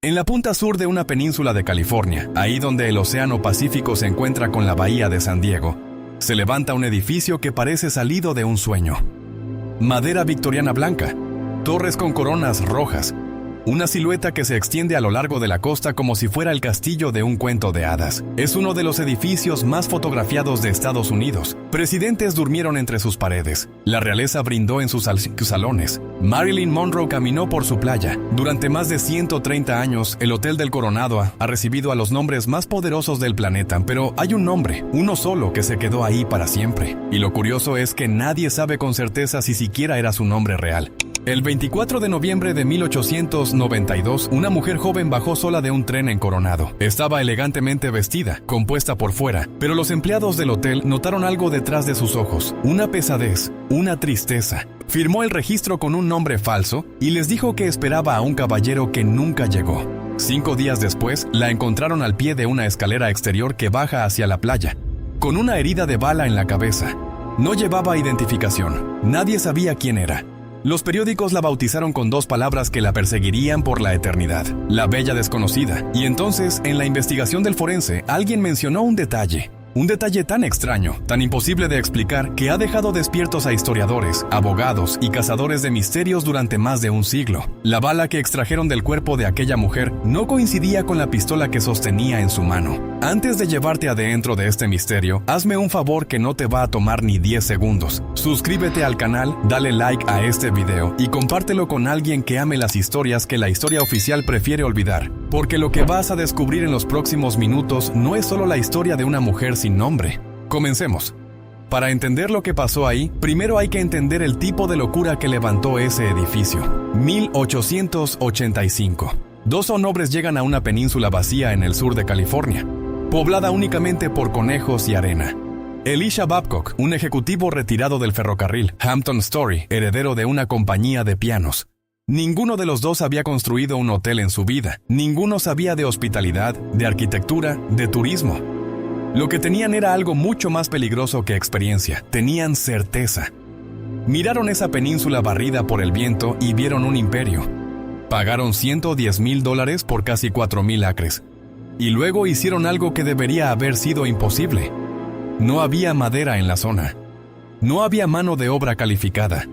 En la punta sur de una península de California, ahí donde el Océano Pacífico se encuentra con la bahía de San Diego, se levanta un edificio que parece salido de un sueño. Madera victoriana blanca, torres con coronas rojas, una silueta que se extiende a lo largo de la costa como si fuera el castillo de un cuento de hadas. Es uno de los edificios más fotografiados de Estados Unidos. Presidentes durmieron entre sus paredes. La realeza brindó en sus salones. Marilyn Monroe caminó por su playa. Durante más de 130 años, el Hotel del Coronado ha recibido a los nombres más poderosos del planeta, pero hay un nombre, uno solo, que se quedó ahí para siempre. Y lo curioso es que nadie sabe con certeza si siquiera era su nombre real. El 24 de noviembre de 1892, una mujer joven bajó sola de un tren en Coronado. Estaba elegantemente vestida, compuesta por fuera, pero los empleados del hotel notaron algo detrás de sus ojos, una pesadez, una tristeza. Firmó el registro con un nombre falso y les dijo que esperaba a un caballero que nunca llegó. 5 días después, la encontraron al pie de una escalera exterior que baja hacia la playa, con una herida de bala en la cabeza. No llevaba identificación, nadie sabía quién era. Los periódicos la bautizaron con 2 palabras que la perseguirían por la eternidad: la bella desconocida. Y entonces, en la investigación del forense, alguien mencionó un detalle tan extraño, tan imposible de explicar, que ha dejado despiertos a historiadores, abogados y cazadores de misterios durante más de un siglo. La bala que extrajeron del cuerpo de aquella mujer no coincidía con la pistola que sostenía en su mano. Antes de llevarte adentro de este misterio, hazme un favor que no te va a tomar ni 10 segundos. Suscríbete al canal, dale like a este video y compártelo con alguien que ame las historias que la historia oficial prefiere olvidar. Porque lo que vas a descubrir en los próximos minutos no es solo la historia de una mujer sin nombre. Comencemos. Para entender lo que pasó ahí, primero hay que entender el tipo de locura que levantó ese edificio. 1885. 2 hombres llegan a una península vacía en el sur de California, poblada únicamente por conejos y arena. Elisha Babcock, un ejecutivo retirado del ferrocarril, Hampton Story, heredero de una compañía de pianos. Ninguno de los dos había construido un hotel en su vida. Ninguno sabía de hospitalidad, de arquitectura, de turismo. Lo que tenían era algo mucho más peligroso que experiencia. Tenían certeza. Miraron esa península barrida por el viento y vieron un imperio. Pagaron $110,000 por casi 4,000 acres. Y luego hicieron algo que debería haber sido imposible. No había madera en la zona. No había mano de obra calificada.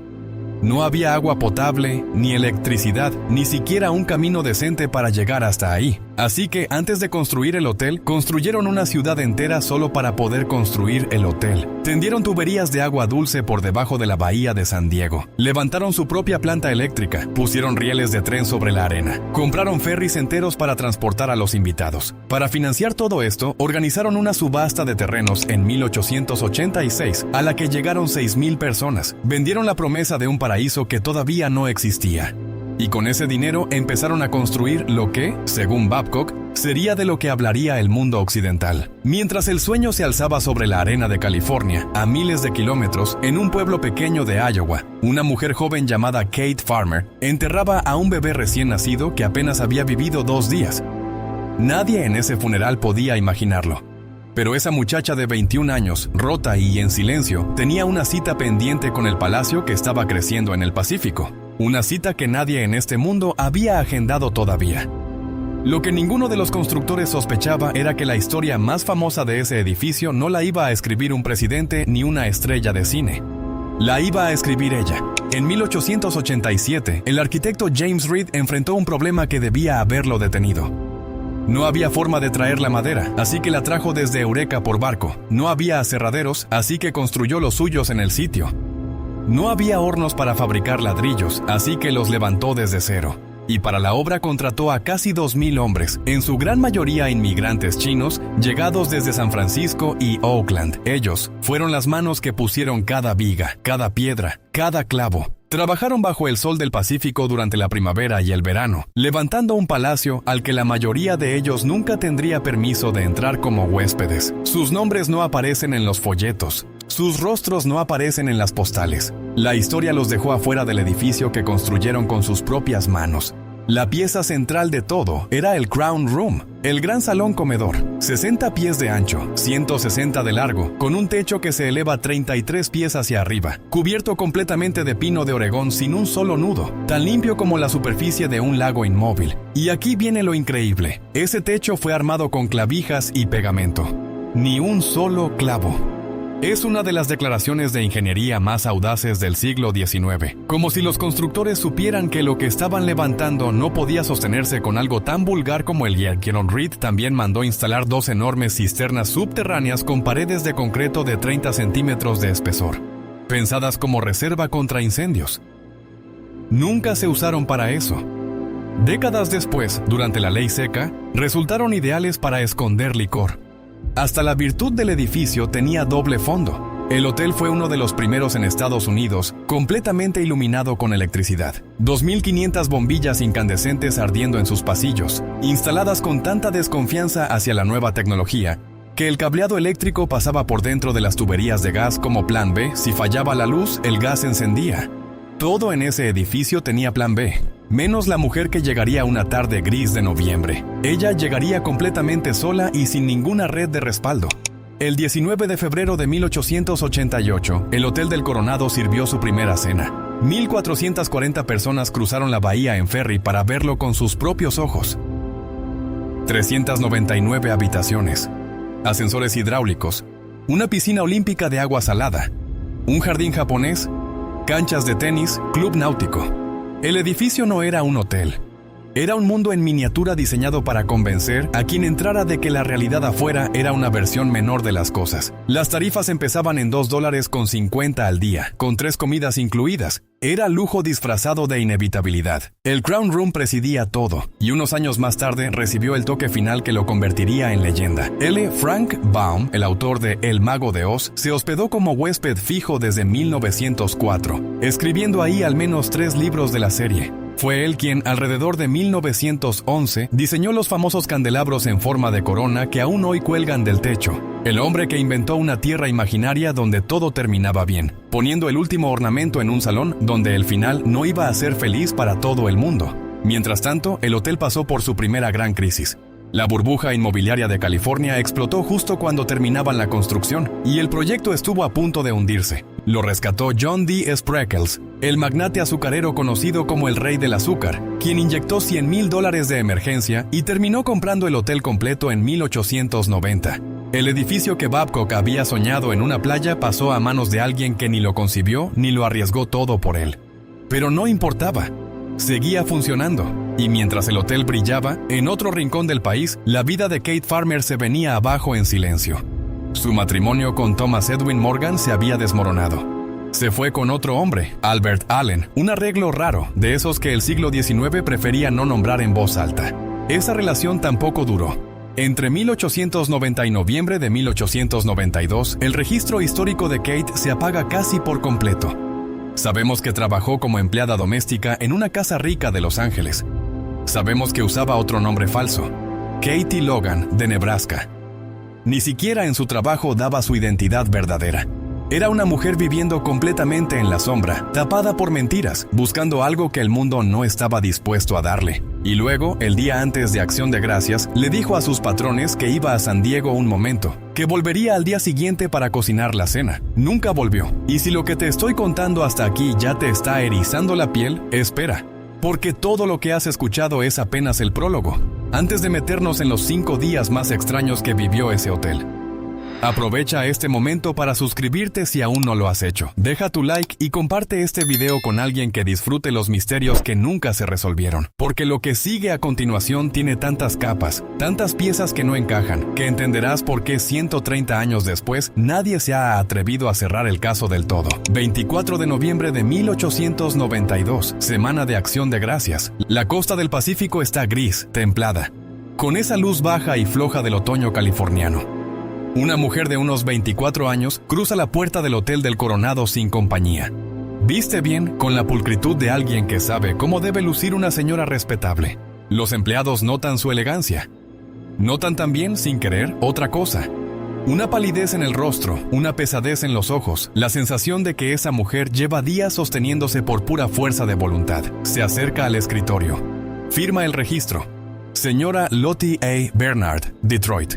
No había agua potable, ni electricidad, ni siquiera un camino decente para llegar hasta ahí. Así que antes de construir el hotel, construyeron una ciudad entera solo para poder construir el hotel. Tendieron tuberías de agua dulce por debajo de la bahía de San Diego. Levantaron su propia planta eléctrica. Pusieron rieles de tren sobre la arena. Compraron ferries enteros para transportar a los invitados. Para financiar todo esto, organizaron una subasta de terrenos en 1886, a la que llegaron 6,000 personas. Vendieron la promesa de un paraíso que todavía no existía. Y con ese dinero empezaron a construir lo que, según Babcock, sería de lo que hablaría el mundo occidental. Mientras el sueño se alzaba sobre la arena de California, a miles de kilómetros, en un pueblo pequeño de Iowa, una mujer joven llamada Kate Farmer enterraba a un bebé recién nacido que apenas había vivido 2 días. Nadie en ese funeral podía imaginarlo. Pero esa muchacha de 21 años, rota y en silencio, tenía una cita pendiente con el palacio que estaba creciendo en el Pacífico. Una cita que nadie en este mundo había agendado todavía. Lo que ninguno de los constructores sospechaba era que la historia más famosa de ese edificio no la iba a escribir un presidente ni una estrella de cine. La iba a escribir ella. En 1887, el arquitecto James Reed enfrentó un problema que debía haberlo detenido. No había forma de traer la madera, así que la trajo desde Eureka por barco. No había aserraderos, así que construyó los suyos en el sitio. No había hornos para fabricar ladrillos, así que los levantó desde cero. Y para la obra contrató a casi 2,000 hombres, en su gran mayoría inmigrantes chinos, llegados desde San Francisco y Oakland. Ellos fueron las manos que pusieron cada viga, cada piedra, cada clavo. Trabajaron bajo el sol del Pacífico durante la primavera y el verano, levantando un palacio al que la mayoría de ellos nunca tendría permiso de entrar como huéspedes. Sus nombres no aparecen en los folletos. Sus rostros no aparecen en las postales. La historia los dejó afuera del edificio que construyeron con sus propias manos. La pieza central de todo era el Crown Room, el gran salón comedor, 60 pies de ancho, 160 de largo, con un techo que se eleva 33 pies hacia arriba, cubierto completamente de pino de Oregón sin un solo nudo, tan limpio como la superficie de un lago inmóvil. Y aquí viene lo increíble, ese techo fue armado con clavijas y pegamento. Ni un solo clavo. Es una de las declaraciones de ingeniería más audaces del siglo XIX, como si los constructores supieran que lo que estaban levantando no podía sostenerse con algo tan vulgar como el hierro. Reed también mandó instalar 2 enormes cisternas subterráneas con paredes de concreto de 30 centímetros de espesor, pensadas como reserva contra incendios. Nunca se usaron para eso. Décadas después, durante la ley seca, resultaron ideales para esconder licor. Hasta la virtud del edificio tenía doble fondo. El hotel fue uno de los primeros en Estados Unidos completamente iluminado con electricidad. 2.500 bombillas incandescentes ardiendo en sus pasillos, instaladas con tanta desconfianza hacia la nueva tecnología, que el cableado eléctrico pasaba por dentro de las tuberías de gas como plan B. Si fallaba la luz, el gas encendía. Todo en ese edificio tenía plan B, menos la mujer que llegaría una tarde gris de noviembre. Ella llegaría completamente sola y sin ninguna red de respaldo. El 19 de febrero de 1888, el Hotel del Coronado sirvió su primera cena. 1.440 personas cruzaron la bahía en ferry para verlo con sus propios ojos. 399 habitaciones, ascensores hidráulicos, una piscina olímpica de agua salada, un jardín japonés, canchas de tenis, club náutico. El edificio no era un hotel. Era un mundo en miniatura diseñado para convencer a quien entrara de que la realidad afuera era una versión menor de las cosas. Las tarifas empezaban en $2.50 al día, con 3 comidas incluidas. Era lujo disfrazado de inevitabilidad. El Crown Room presidía todo, y unos años más tarde recibió el toque final que lo convertiría en leyenda. L. Frank Baum, el autor de El Mago de Oz, se hospedó como huésped fijo desde 1904, escribiendo ahí al menos 3 libros de la serie. Fue él quien, alrededor de 1911, diseñó los famosos candelabros en forma de corona que aún hoy cuelgan del techo. El hombre que inventó una tierra imaginaria donde todo terminaba bien, poniendo el último ornamento en un salón donde el final no iba a ser feliz para todo el mundo. Mientras tanto, el hotel pasó por su primera gran crisis. La burbuja inmobiliaria de California explotó justo cuando terminaban la construcción, y el proyecto estuvo a punto de hundirse. Lo rescató John D. Spreckels, el magnate azucarero conocido como el rey del azúcar, quien inyectó $100,000 de emergencia y terminó comprando el hotel completo en 1890. El edificio que Babcock había soñado en una playa pasó a manos de alguien que ni lo concibió ni lo arriesgó todo por él. Pero no importaba. Seguía funcionando, y mientras el hotel brillaba, en otro rincón del país, la vida de Kate Farmer se venía abajo en silencio. Su matrimonio con Thomas Edwin Morgan se había desmoronado. Se fue con otro hombre, Albert Allen, un arreglo raro, de esos que el siglo XIX prefería no nombrar en voz alta. Esa relación tampoco duró. Entre 1890 y noviembre de 1892, el registro histórico de Kate se apaga casi por completo. Sabemos que trabajó como empleada doméstica en una casa rica de Los Ángeles. Sabemos que usaba otro nombre falso, Katie Logan, de Nebraska. Ni siquiera en su trabajo daba su identidad verdadera. Era una mujer viviendo completamente en la sombra, tapada por mentiras, buscando algo que el mundo no estaba dispuesto a darle. Y luego, el día antes de Acción de Gracias, le dijo a sus patrones que iba a San Diego un momento, que volvería al día siguiente para cocinar la cena. Nunca volvió. Y si lo que te estoy contando hasta aquí ya te está erizando la piel, espera, porque todo lo que has escuchado es apenas el prólogo, antes de meternos en los 5 días más extraños que vivió ese hotel. Aprovecha este momento para suscribirte si aún no lo has hecho. Deja tu like y comparte este video con alguien que disfrute los misterios que nunca se resolvieron. Porque lo que sigue a continuación tiene tantas capas, tantas piezas que no encajan, que entenderás por qué 130 años después nadie se ha atrevido a cerrar el caso del todo. 24 de noviembre de 1892, semana de Acción de Gracias. La costa del Pacífico está gris, templada, con esa luz baja y floja del otoño californiano. Una mujer de unos 24 años cruza la puerta del Hotel del Coronado sin compañía. Viste bien, con la pulcritud de alguien que sabe cómo debe lucir una señora respetable. Los empleados notan su elegancia. Notan también, sin querer, otra cosa. Una palidez en el rostro, una pesadez en los ojos, la sensación de que esa mujer lleva días sosteniéndose por pura fuerza de voluntad. Se acerca al escritorio. Firma el registro. Señora Lottie A. Bernard, Detroit.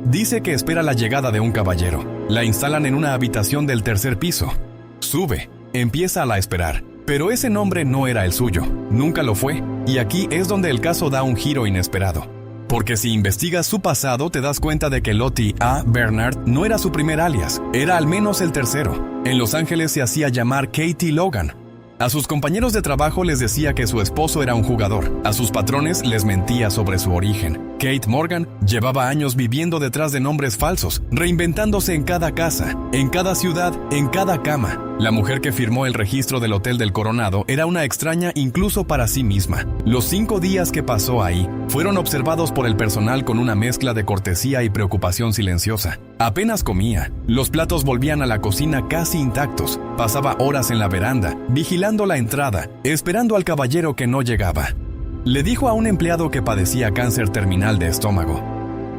Dice que espera la llegada de un caballero. La instalan en una habitación del tercer piso. Sube, empieza a la esperar. Pero ese nombre no era el suyo, nunca lo fue. Y aquí es donde el caso da un giro inesperado. Porque si investigas su pasado, te das cuenta de que Lottie A. Bernard no era su primer alias, era al menos el tercero. En Los Ángeles se hacía llamar Katie Logan. A sus compañeros de trabajo les decía que su esposo era un jugador. A sus patrones les mentía sobre su origen. Kate Morgan llevaba años viviendo detrás de nombres falsos, reinventándose en cada casa, en cada ciudad, en cada cama. La mujer que firmó el registro del Hotel del Coronado era una extraña incluso para sí misma. Los 5 días que pasó ahí fueron observados por el personal con una mezcla de cortesía y preocupación silenciosa. Apenas comía. Los platos volvían a la cocina casi intactos. Pasaba horas en la veranda, vigilando la entrada, esperando al caballero que no llegaba. Le dijo a un empleado que padecía cáncer terminal de estómago.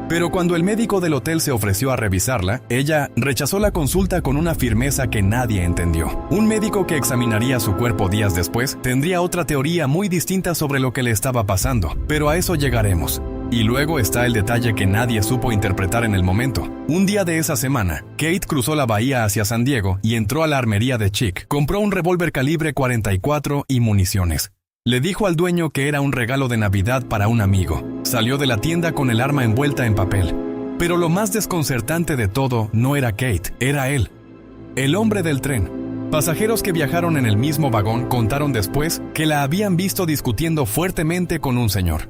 Pero cuando el médico del hotel se ofreció a revisarla, ella rechazó la consulta con una firmeza que nadie entendió. Un médico que examinaría su cuerpo días después tendría otra teoría muy distinta sobre lo que le estaba pasando, pero a eso llegaremos. Y luego está el detalle que nadie supo interpretar en el momento. Un día de esa semana, Kate cruzó la bahía hacia San Diego y entró a la armería de Chick. Compró un revólver calibre .44 y municiones. Le dijo al dueño que era un regalo de Navidad para un amigo. Salió de la tienda con el arma envuelta en papel. Pero lo más desconcertante de todo no era Kate, era él. El hombre del tren. Pasajeros que viajaron en el mismo vagón contaron después que la habían visto discutiendo fuertemente con un señor.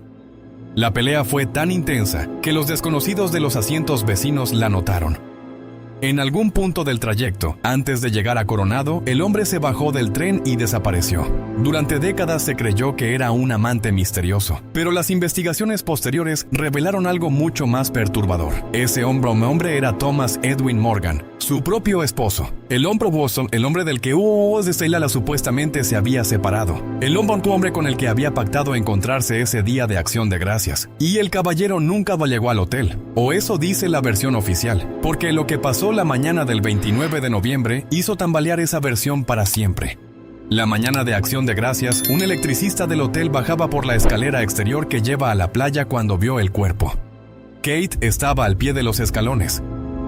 La pelea fue tan intensa que los desconocidos de los asientos vecinos la notaron. En algún punto del trayecto, antes de llegar a Coronado, el hombre se bajó del tren y desapareció. Durante décadas se creyó que era un amante misterioso, pero las investigaciones posteriores revelaron algo mucho más perturbador. Ese hombre era Thomas Edwin Morgan, su propio esposo. El hombre Boston, el hombre del que Stella supuestamente se había separado. El hombre con el que había pactado encontrarse ese día de Acción de Gracias. Y el caballero nunca llegó al hotel, o eso dice la versión oficial, porque lo que pasó la mañana del 29 de noviembre hizo tambalear esa versión para siempre. La mañana de Acción de Gracias, un electricista del hotel bajaba por la escalera exterior que lleva a la playa cuando vio el cuerpo. Kate estaba al pie de los escalones,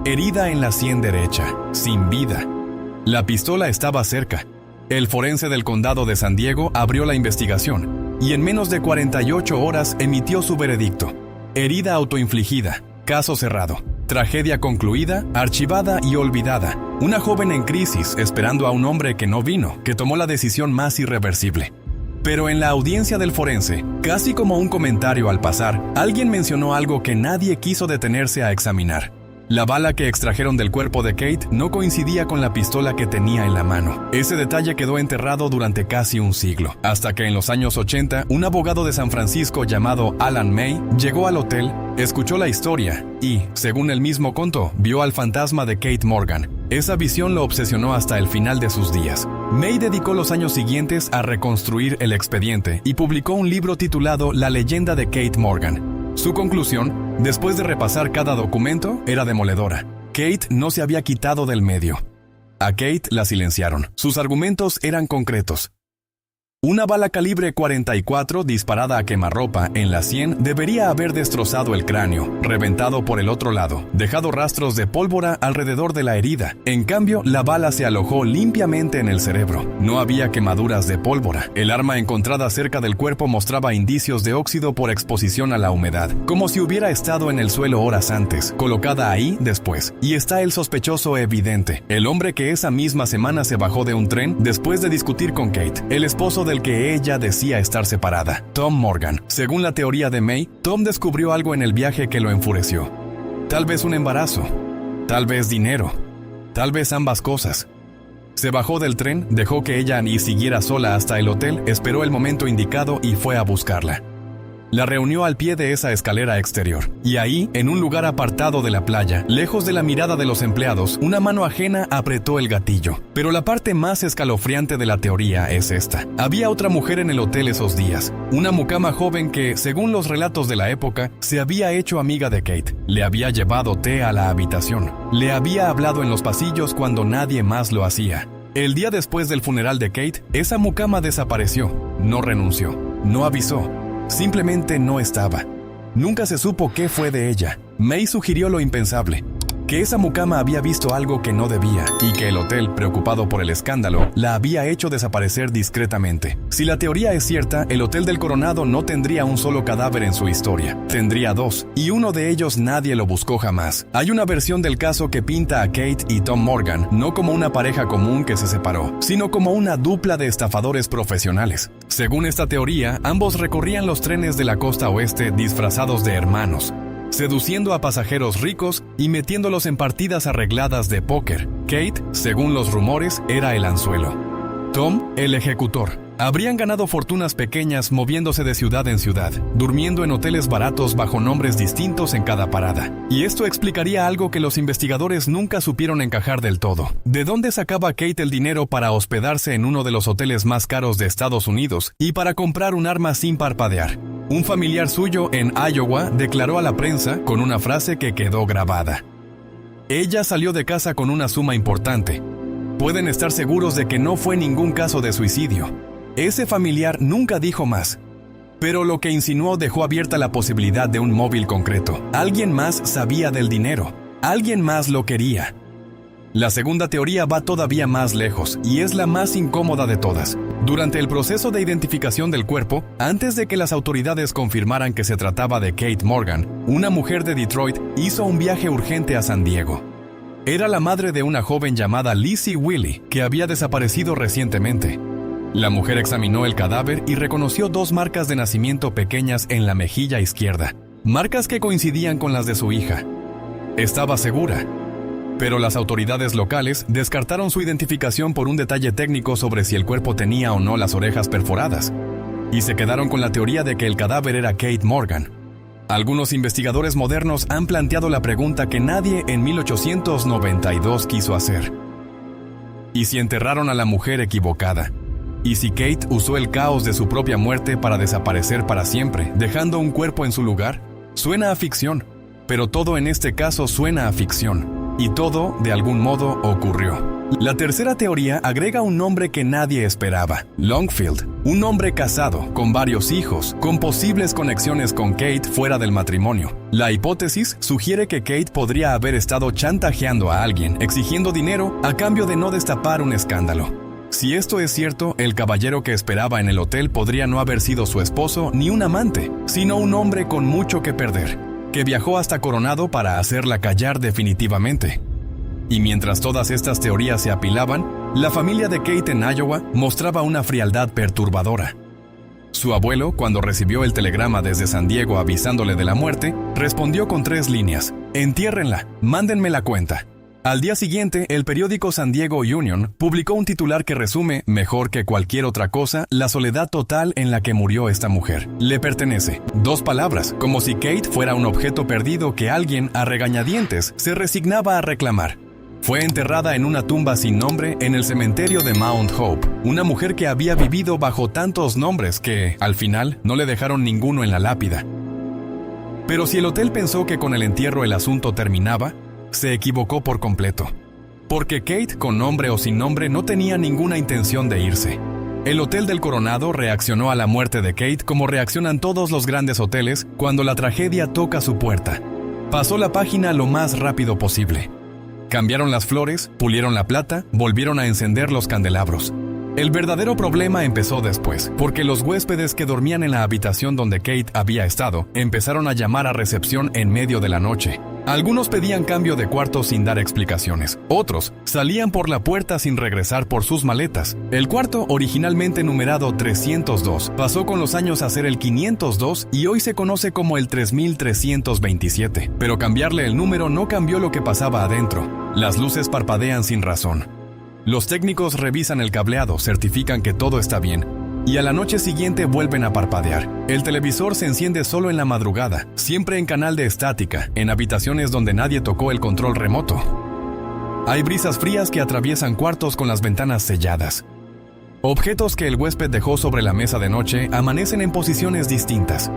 herida en la sien derecha, sin vida. La pistola estaba cerca. El forense del condado de San Diego abrió la investigación y en menos de 48 horas emitió su veredicto. Herida autoinfligida, caso cerrado. Tragedia concluida, archivada y olvidada. Una joven en crisis esperando a un hombre que no vino, que tomó la decisión más irreversible. Pero en la audiencia del forense, casi como un comentario al pasar, alguien mencionó algo que nadie quiso detenerse a examinar. La bala que extrajeron del cuerpo de Kate no coincidía con la pistola que tenía en la mano. Ese detalle quedó enterrado durante casi un siglo, hasta que en los años 80, un abogado de San Francisco llamado Alan May llegó al hotel, escuchó la historia y, según él mismo contó, vio al fantasma de Kate Morgan. Esa visión lo obsesionó hasta el final de sus días. May dedicó los años siguientes a reconstruir el expediente y publicó un libro titulado La leyenda de Kate Morgan. Su conclusión, después de repasar cada documento, era demoledora. Kate no se había quitado del medio. A Kate la silenciaron. Sus argumentos eran concretos. Una bala calibre .44 disparada a quemarropa en la sien debería haber destrozado el cráneo, reventado por el otro lado, dejado rastros de pólvora alrededor de la herida. En cambio, la bala se alojó limpiamente en el cerebro. No había quemaduras de pólvora. El arma encontrada cerca del cuerpo mostraba indicios de óxido por exposición a la humedad, como si hubiera estado en el suelo horas antes, colocada ahí después. Y está el sospechoso evidente, el hombre que esa misma semana se bajó de un tren después de discutir con Kate, el esposo del que ella decía estar separada, Tom Morgan. Según la teoría de May, Tom descubrió algo en el viaje que lo enfureció. Tal vez un embarazo, tal vez dinero, tal vez ambas cosas. Se bajó del tren, dejó que ella ni siguiera sola hasta el hotel, esperó el momento indicado y fue a buscarla. La reunió al pie de esa escalera exterior. Y ahí, en un lugar apartado de la playa, lejos de la mirada de los empleados, una mano ajena apretó el gatillo. Pero la parte más escalofriante de la teoría es esta. Había otra mujer en el hotel esos días. Una mucama joven que, según los relatos de la época, se había hecho amiga de Kate. Le había llevado té a la habitación. Le había hablado en los pasillos cuando nadie más lo hacía. El día después del funeral de Kate, esa mucama desapareció. No renunció. No avisó. Simplemente no estaba. Nunca se supo qué fue de ella. May sugirió lo impensable, que esa mucama había visto algo que no debía y que el hotel, preocupado por el escándalo, la había hecho desaparecer discretamente. Si la teoría es cierta, el Hotel del Coronado no tendría un solo cadáver en su historia. Tendría dos, y uno de ellos nadie lo buscó jamás. Hay una versión del caso que pinta a Kate y Tom Morgan no como una pareja común que se separó, sino como una dupla de estafadores profesionales. Según esta teoría, ambos recorrían los trenes de la costa oeste disfrazados de hermanos, seduciendo a pasajeros ricos y metiéndolos en partidas arregladas de póker. Kate, según los rumores, era el anzuelo. Tom, el ejecutor. Habrían ganado fortunas pequeñas moviéndose de ciudad en ciudad, durmiendo en hoteles baratos bajo nombres distintos en cada parada. Y esto explicaría algo que los investigadores nunca supieron encajar del todo. ¿De dónde sacaba Kate el dinero para hospedarse en uno de los hoteles más caros de Estados Unidos y para comprar un arma sin parpadear? Un familiar suyo en Iowa declaró a la prensa con una frase que quedó grabada: "Ella salió de casa con una suma importante. Pueden estar seguros de que no fue ningún caso de suicidio". Ese familiar nunca dijo más, pero lo que insinuó dejó abierta la posibilidad de un móvil concreto. Alguien más sabía del dinero. Alguien más lo quería. La segunda teoría va todavía más lejos y es la más incómoda de todas. Durante el proceso de identificación del cuerpo, antes de que las autoridades confirmaran que se trataba de Kate Morgan, una mujer de Detroit hizo un viaje urgente a San Diego. Era la madre de una joven llamada Lizzie Willy, que había desaparecido recientemente. La mujer examinó el cadáver y reconoció dos marcas de nacimiento pequeñas en la mejilla izquierda, marcas que coincidían con las de su hija. Estaba segura, pero las autoridades locales descartaron su identificación por un detalle técnico sobre si el cuerpo tenía o no las orejas perforadas, y se quedaron con la teoría de que el cadáver era Kate Morgan. Algunos investigadores modernos han planteado la pregunta que nadie en 1892 quiso hacer: ¿y si enterraron a la mujer equivocada? ¿Y si Kate usó el caos de su propia muerte para desaparecer para siempre, dejando un cuerpo en su lugar? Suena a ficción, pero todo en este caso suena a ficción, y todo, de algún modo, ocurrió. La tercera teoría agrega un nombre que nadie esperaba: Longfield, un hombre casado, con varios hijos, con posibles conexiones con Kate fuera del matrimonio. La hipótesis sugiere que Kate podría haber estado chantajeando a alguien, exigiendo dinero a cambio de no destapar un escándalo. Si esto es cierto, el caballero que esperaba en el hotel podría no haber sido su esposo ni un amante, sino un hombre con mucho que perder, que viajó hasta Coronado para hacerla callar definitivamente. Y mientras todas estas teorías se apilaban, la familia de Kate en Iowa mostraba una frialdad perturbadora. Su abuelo, cuando recibió el telegrama desde San Diego avisándole de la muerte, respondió con 3 líneas: "Entiérrenla, mándenme la cuenta". Al día siguiente, el periódico San Diego Union publicó un titular que resume, mejor que cualquier otra cosa, la soledad total en la que murió esta mujer. Le pertenece. 2 palabras, como si Kate fuera un objeto perdido que alguien, a regañadientes, se resignaba a reclamar. Fue enterrada en una tumba sin nombre en el cementerio de Mount Hope, una mujer que había vivido bajo tantos nombres que, al final, no le dejaron ninguno en la lápida. Pero si el hotel pensó que con el entierro el asunto terminaba, se equivocó por completo. Porque Kate, con nombre o sin nombre, no tenía ninguna intención de irse. El Hotel del Coronado reaccionó a la muerte de Kate como reaccionan todos los grandes hoteles cuando la tragedia toca su puerta. Pasó la página lo más rápido posible. Cambiaron las flores, pulieron la plata, volvieron a encender los candelabros. El verdadero problema empezó después, porque los huéspedes que dormían en la habitación donde Kate había estado empezaron a llamar a recepción en medio de la noche. Algunos pedían cambio de cuarto sin dar explicaciones. Otros salían por la puerta sin regresar por sus maletas. El cuarto, originalmente numerado 302, pasó con los años a ser el 502 y hoy se conoce como el 3327. Pero cambiarle el número no cambió lo que pasaba adentro. Las luces parpadean sin razón. Los técnicos revisan el cableado, certifican que todo está bien, y a la noche siguiente vuelven a parpadear. El televisor se enciende solo en la madrugada, siempre en canal de estática, en habitaciones donde nadie tocó el control remoto. Hay brisas frías que atraviesan cuartos con las ventanas selladas. Objetos que el huésped dejó sobre la mesa de noche amanecen en posiciones distintas.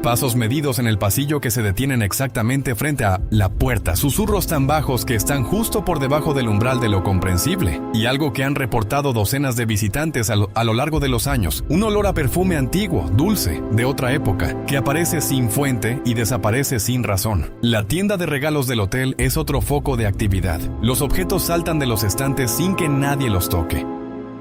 Pasos medidos en el pasillo que se detienen exactamente frente a la puerta, susurros tan bajos que están justo por debajo del umbral de lo comprensible, y algo que han reportado docenas de visitantes a lo largo de los años, un olor a perfume antiguo, dulce, de otra época, que aparece sin fuente y desaparece sin razón. La tienda de regalos del hotel es otro foco de actividad. Los objetos saltan de los estantes sin que nadie los toque.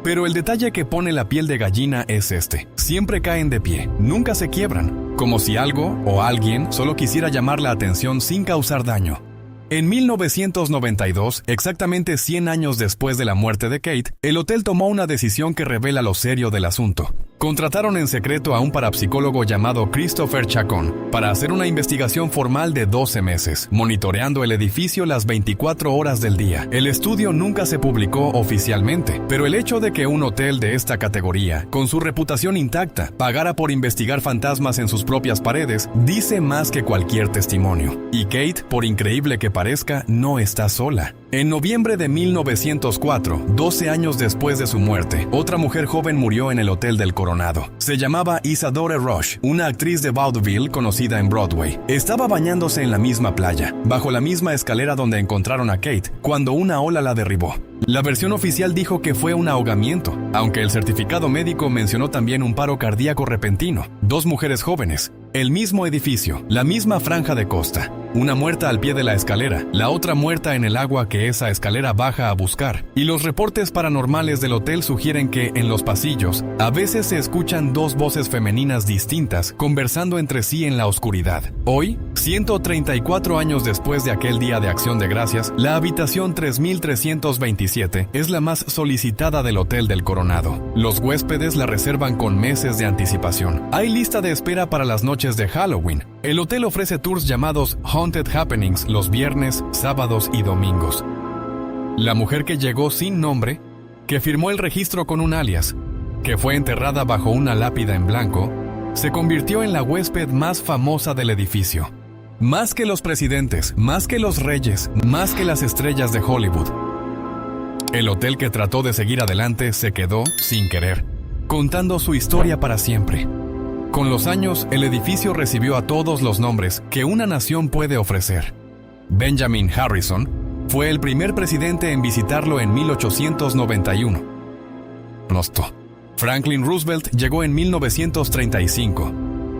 Pero el detalle que pone la piel de gallina es este: siempre caen de pie, nunca se quiebran, como si algo o alguien solo quisiera llamar la atención sin causar daño. En 1992, exactamente 100 años después de la muerte de Kate, el hotel tomó una decisión que revela lo serio del asunto. Contrataron en secreto a un parapsicólogo llamado Christopher Chacón para hacer una investigación formal de 12 meses, monitoreando el edificio las 24 horas del día. El estudio nunca se publicó oficialmente, pero el hecho de que un hotel de esta categoría, con su reputación intacta, pagara por investigar fantasmas en sus propias paredes, dice más que cualquier testimonio. Y Kate, por increíble que parezca, no está sola. En noviembre de 1904, 12 años después de su muerte, otra mujer joven murió en el Hotel del Coronado. Se llamaba Isadora Rush, una actriz de vaudeville conocida en Broadway. Estaba bañándose en la misma playa, bajo la misma escalera donde encontraron a Kate, cuando una ola la derribó. La versión oficial dijo que fue un ahogamiento, aunque el certificado médico mencionó también un paro cardíaco repentino. Dos mujeres jóvenes, el mismo edificio, la misma franja de costa. Una muerta al pie de la escalera, la otra muerta en el agua que esa escalera baja a buscar. Y los reportes paranormales del hotel sugieren que, en los pasillos, a veces se escuchan dos voces femeninas distintas conversando entre sí en la oscuridad. Hoy, 134 años después de aquel día de Acción de Gracias, la habitación 3327 es la más solicitada del Hotel del Coronado. Los huéspedes la reservan con meses de anticipación. Hay lista de espera para las noches de Halloween. El hotel ofrece tours llamados Haunted Happenings los viernes, sábados y domingos. La mujer que llegó sin nombre, que firmó el registro con un alias, que fue enterrada bajo una lápida en blanco, se convirtió en la huésped más famosa del edificio. Más que los presidentes, más que los reyes, más que las estrellas de Hollywood. El hotel que trató de seguir adelante se quedó, sin querer, contando su historia para siempre. Con los años, el edificio recibió a todos los nombres que una nación puede ofrecer. Benjamin Harrison fue el primer presidente en visitarlo en 1891. Franklin Roosevelt llegó en 1935.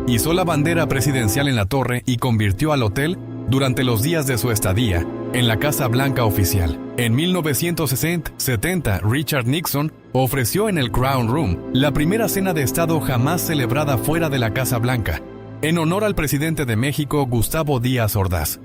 Izó la bandera presidencial en la torre y convirtió al hotel, durante los días de su estadía, en la Casa Blanca oficial. En 1970, Richard Nixon ofreció en el Crown Room la primera cena de Estado jamás celebrada fuera de la Casa Blanca, en honor al presidente de México, Gustavo Díaz Ordaz.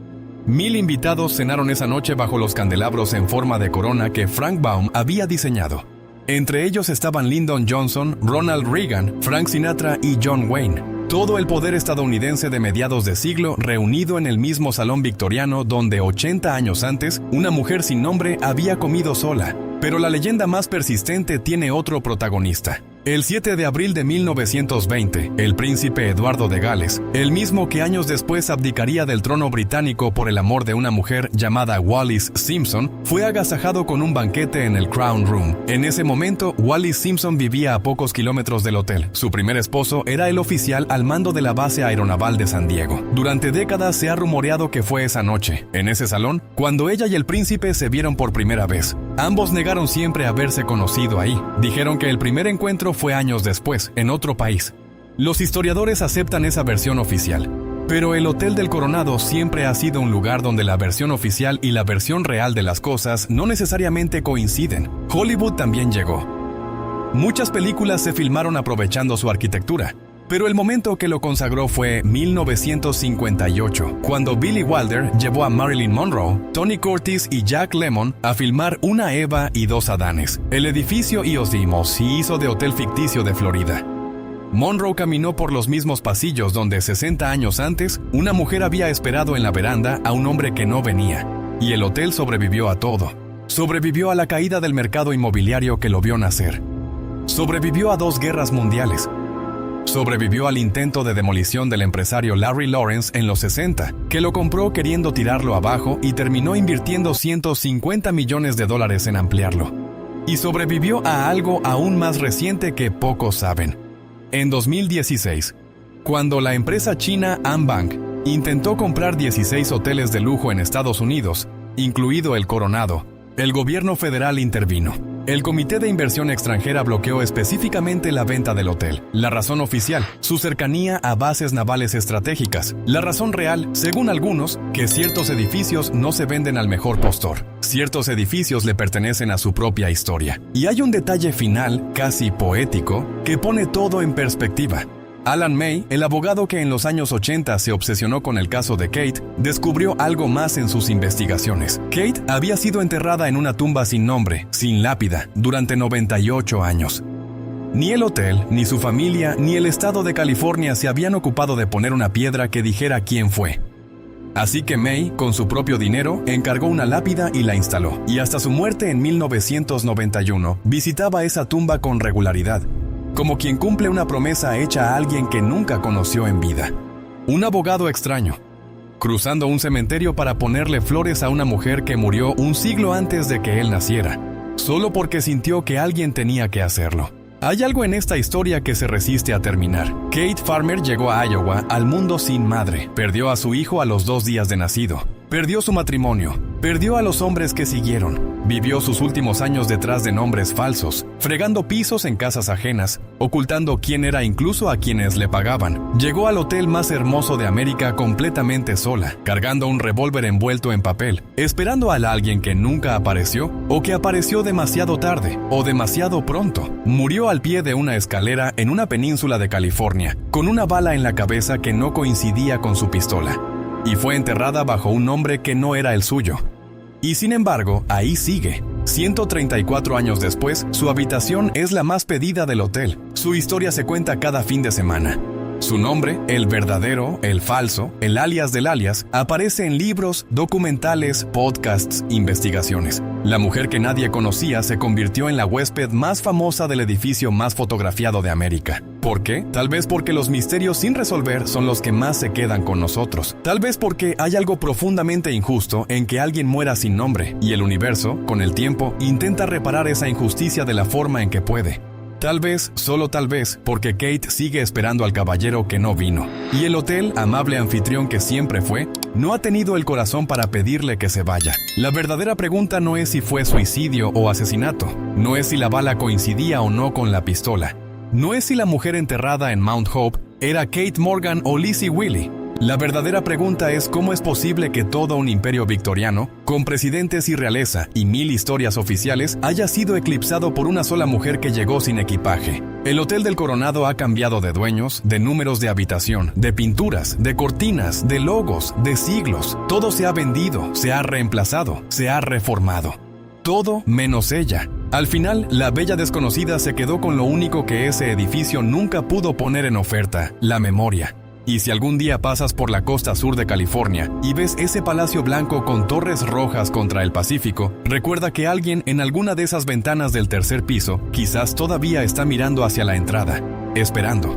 1000 invitados cenaron esa noche bajo los candelabros en forma de corona que Frank Baum había diseñado. Entre ellos estaban Lyndon Johnson, Ronald Reagan, Frank Sinatra y John Wayne. Todo el poder estadounidense de mediados de siglo reunido en el mismo salón victoriano donde 80 años antes una mujer sin nombre había comido sola. Pero la leyenda más persistente tiene otro protagonista. El 7 de abril de 1920, el príncipe Eduardo de Gales, el mismo que años después abdicaría del trono británico por el amor de una mujer llamada Wallis Simpson, fue agasajado con un banquete en el Crown Room. En ese momento, Wallis Simpson vivía a pocos kilómetros del hotel. Su primer esposo era el oficial al mando de la base aeronaval de San Diego. Durante décadas se ha rumoreado que fue esa noche, en ese salón, cuando ella y el príncipe se vieron por primera vez. Ambos negaron siempre haberse conocido ahí. Dijeron que el primer encuentro fue años después, en otro país. Los historiadores aceptan esa versión oficial, pero el Hotel del Coronado siempre ha sido un lugar donde la versión oficial y la versión real de las cosas no necesariamente coinciden. Hollywood también llegó. Muchas películas se filmaron aprovechando su arquitectura, pero el momento que lo consagró fue 1958, cuando Billy Wilder llevó a Marilyn Monroe, Tony Curtis y Jack Lemmon a filmar Una Eva y dos Adanes. El edificio Ios Dimos se hizo de hotel ficticio de Florida. Monroe caminó por los mismos pasillos donde 60 años antes una mujer había esperado en la veranda a un hombre que no venía, y el hotel sobrevivió a todo. Sobrevivió a la caída del mercado inmobiliario que lo vio nacer. Sobrevivió a 2 guerras mundiales. Sobrevivió al intento de demolición del empresario Larry Lawrence en los 60, que lo compró queriendo tirarlo abajo y terminó invirtiendo $150 millones en ampliarlo. Y sobrevivió a algo aún más reciente que pocos saben. En 2016, Cuando la empresa china AmBank intentó comprar 16 hoteles de lujo en Estados Unidos, incluido el Coronado, el gobierno federal intervino. El Comité de Inversión Extranjera bloqueó específicamente la venta del hotel. La razón oficial, su cercanía a bases navales estratégicas. La razón real, según algunos, que ciertos edificios no se venden al mejor postor. Ciertos edificios le pertenecen a su propia historia. Y hay un detalle final, casi poético, que pone todo en perspectiva. Alan May, el abogado que en los años 80 se obsesionó con el caso de Kate, descubrió algo más en sus investigaciones. Kate había sido enterrada en una tumba sin nombre, sin lápida, durante 98 años. Ni el hotel, ni su familia, ni el estado de California se habían ocupado de poner una piedra que dijera quién fue. Así que May, con su propio dinero, encargó una lápida y la instaló. Y hasta su muerte en 1991, visitaba esa tumba con regularidad, como quien cumple una promesa hecha a alguien que nunca conoció en vida. Un abogado extraño, cruzando un cementerio para ponerle flores a una mujer que murió un siglo antes de que él naciera, solo porque sintió que alguien tenía que hacerlo. Hay algo en esta historia que se resiste a terminar. Kate Farmer llegó a Iowa al mundo sin madre, perdió a su hijo a los 2 días de nacido, perdió su matrimonio, perdió a los hombres que siguieron, vivió sus últimos años detrás de nombres falsos, fregando pisos en casas ajenas, ocultando quién era incluso a quienes le pagaban. Llegó al hotel más hermoso de América completamente sola, cargando un revólver envuelto en papel, esperando a alguien que nunca apareció, o que apareció demasiado tarde, o demasiado pronto. Murió al pie de una escalera en una península de California, con una bala en la cabeza que no coincidía con su pistola, y fue enterrada bajo un nombre que no era el suyo. Y sin embargo, ahí sigue. 134 años después, su habitación es la más pedida del hotel. Su historia se cuenta cada fin de semana. Su nombre, el verdadero, el falso, el alias del alias, aparece en libros, documentales, podcasts, investigaciones. La mujer que nadie conocía se convirtió en la huésped más famosa del edificio más fotografiado de América. ¿Por qué? Tal vez porque los misterios sin resolver son los que más se quedan con nosotros. Tal vez porque hay algo profundamente injusto en que alguien muera sin nombre, y el universo, con el tiempo, intenta reparar esa injusticia de la forma en que puede. Tal vez, solo tal vez, porque Kate sigue esperando al caballero que no vino. Y el hotel, amable anfitrión que siempre fue, no ha tenido el corazón para pedirle que se vaya. La verdadera pregunta no es si fue suicidio o asesinato. No es si la bala coincidía o no con la pistola. No es si la mujer enterrada en Mount Hope era Kate Morgan o Lizzie Willy. La verdadera pregunta es cómo es posible que todo un imperio victoriano, con presidentes y realeza y 1000 historias oficiales, haya sido eclipsado por una sola mujer que llegó sin equipaje. El Hotel del Coronado ha cambiado de dueños, de números de habitación, de pinturas, de cortinas, de logos, de siglos. Todo se ha vendido, se ha reemplazado, se ha reformado. Todo menos ella. Al final, la bella desconocida se quedó con lo único que ese edificio nunca pudo poner en oferta: la memoria. Y si algún día pasas por la costa sur de California y ves ese palacio blanco con torres rojas contra el Pacífico, recuerda que alguien en alguna de esas ventanas del tercer piso quizás todavía está mirando hacia la entrada, esperando.